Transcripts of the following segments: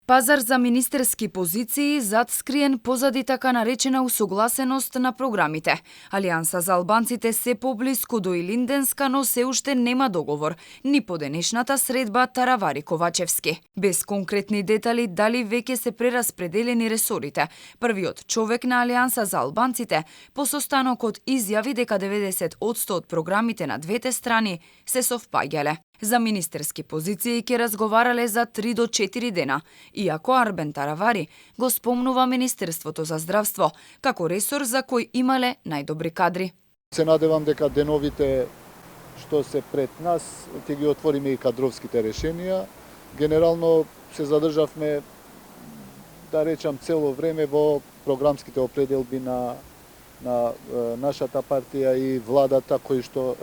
Пазар за министерски позиции зад скриен позади така наречена усогласеност на програмите. Алијанса за албанците се поблиску до Илинденска, но се уште нема договор, ни по денешната средба Таравари-Ковачевски. Без конкретни детали дали веќе се прераспределени ресорите, првиот човек на Алијанса за албанците по состанокот изјави дека 90% од програмите на двете страни се совпаѓале. За министерски позиции ќе разговарале за 3 до 4 дена, иако Арбен Таравари го спомнува Министерството за здравство како ресор за кој имале најдобри кадри. Се надевам дека деновите што се пред нас ќе ги отвориме и кадровските решенија. Генерално се задржавме, да речам, цело време во програмските определби на нашата партија и владата кои што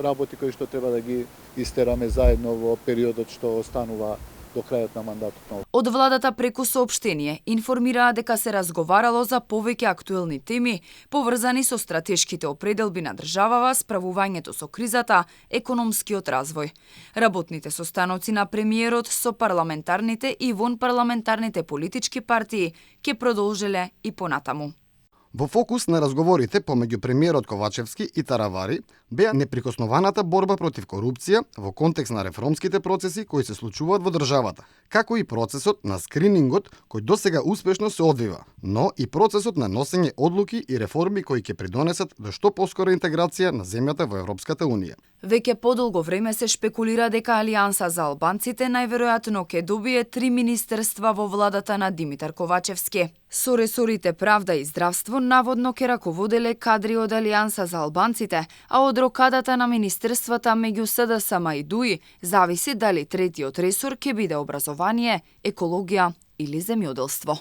треба да ги истераме заедно во периодот што останува до крајот на мандатот. Од владата преку соопштение информираа дека се разговарало за повеќе актуелни теми поврзани со стратешките определби на државава, справувањето со кризата, економскиот развој. Работните состаноци на премиерот со парламентарните и вонпарламентарните политички партии ќе продолжеле и понатаму. Во фокус на разговорите помеѓу премиерот Ковачевски и Таравари беа неприкоснованата борба против корупција во контекст на реформските процеси кои се случуваат во државата, како и процесот на скринингот кој досега успешно се одвива, но и процесот на носење одлуки и реформи кои ќе придонесат до што поскора интеграција на земјата во Европската Унија. Веќе подолго време се шпекулира дека Алијанса за албанците најверојатно ќе добие 3 министерства во владата на Димитар Ковачевски. Со ресорите правда и здравство наводно ќе раководеле кадри од Алијанса за албанците, а од рокадата на министерствата меѓу СДСМ и ДУИ зависи дали третиот ресор ќе биде образование, екологија или земјоделство.